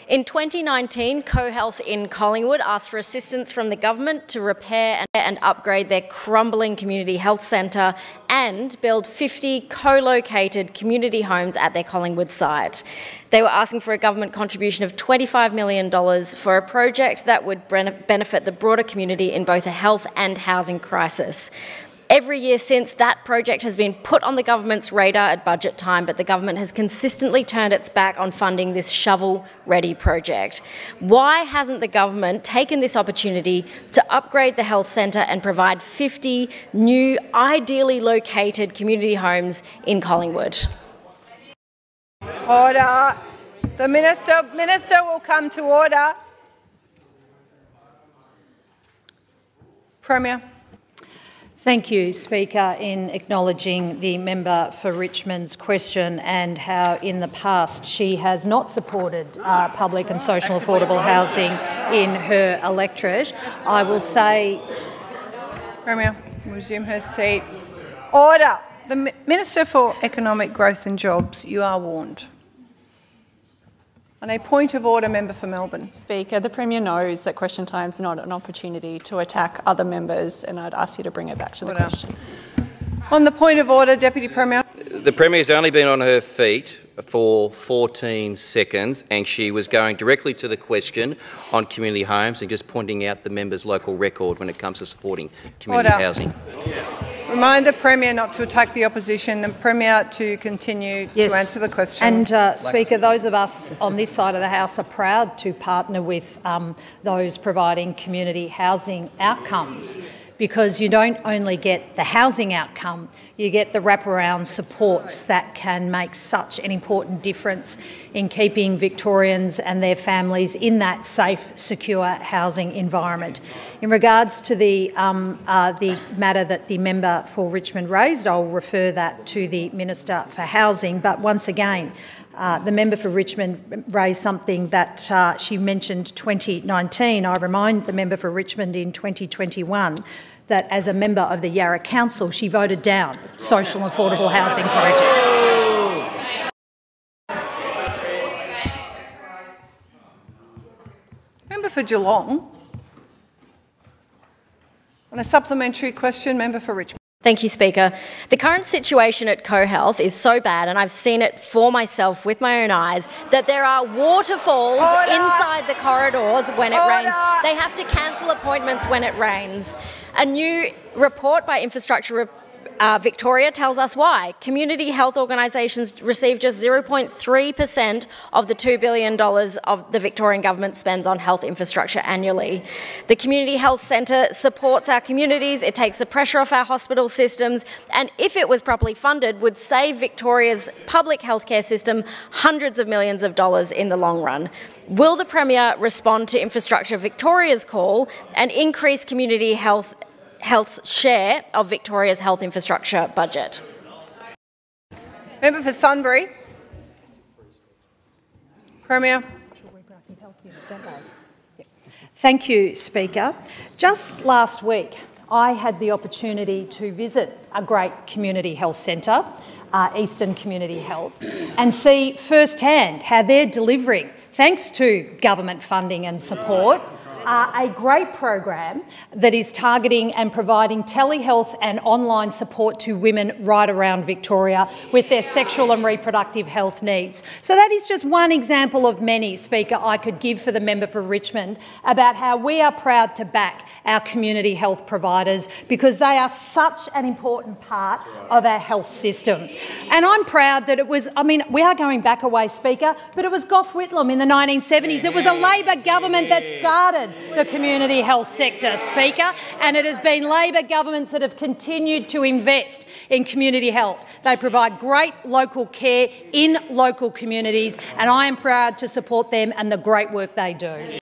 In 2019, cohealth in Collingwood asked for assistance from the government to repair and upgrade their crumbling community health centre and build 50 co-located community homes at their Collingwood site. They were asking for a government contribution of $25 million for a project that would benefit the broader community in both a health and housing crisis. Every year since, that project has been put on the government's radar at budget time, but the government has consistently turned its back on funding this shovel-ready project. Why hasn't the government taken this opportunity to upgrade the health centre and provide 50 new, ideally located community homes in Collingwood? Order. The Minister will come to order. Premier. Thank you, Speaker, in acknowledging the member for Richmond's question and how in the past she has not supported public and social affordable housing in her electorate. I will say... Premier, resume her seat. Order. The Minister for Economic Growth and Jobs, you are warned. On a point of order, member for Melbourne. Speaker, the Premier knows that question time is not an opportunity to attack other members, and I'd ask you to bring it back to the question. On the point of order, Deputy Premier. The Premier's only been on her feet for 14 seconds and she was going directly to the question on community homes and just pointing out the member's local record when it comes to supporting community housing. Remind the Premier not to attack the opposition and Premier to continue to answer the question. And Speaker, those of us on this side of the House are proud to partner with those providing community housing outcomes, because you don't only get the housing outcome, you get the wraparound supports that can make such an important difference in keeping Victorians and their families in that safe, secure housing environment. In regards to the matter that the member for Richmond raised, I'll refer that to the Minister for Housing. But once again, the member for Richmond raised something that she mentioned 2019. I remind the member for Richmond in 2021 that as a member of the Yarra Council, she voted down social and affordable housing projects. Member for Geelong. On a supplementary question, member for Richmond. Thank you, Speaker. The current situation at cohealth is so bad, and I've seen it for myself with my own eyes, that there are waterfalls inside the corridors when it rains. They have to cancel appointments when it rains. A new report by Infrastructure Victoria tells us why. Community health organisations receive just 0.3% of the $2 billion of the Victorian government spends on health infrastructure annually. The Community Health Centre supports our communities, it takes the pressure off our hospital systems, and if it was properly funded, would save Victoria's public healthcare system hundreds of millions of dollars in the long run. Will the Premier respond to Infrastructure Victoria's call and increase community health's share of Victoria's health infrastructure budget? Member for Sunbury. Premier. Thank you, Speaker. Just last week, I had the opportunity to visit a great community health centre, Eastern Community Health, and see firsthand how they're delivering, thanks to government funding and support, a great program that is targeting and providing telehealth and online support to women right around Victoria with their sexual and reproductive health needs. So that is just one example of many, Speaker, I could give for the member for Richmond about how we are proud to back our community health providers because they are such an important part of our health system. And I'm proud that it was, we are going back a way, Speaker, but it was Gough Whitlam in the 1970s. It was a Labor government that started the community health sector, Speaker, and it has been Labor governments that have continued to invest in community health. They provide great local care in local communities, and I am proud to support them and the great work they do.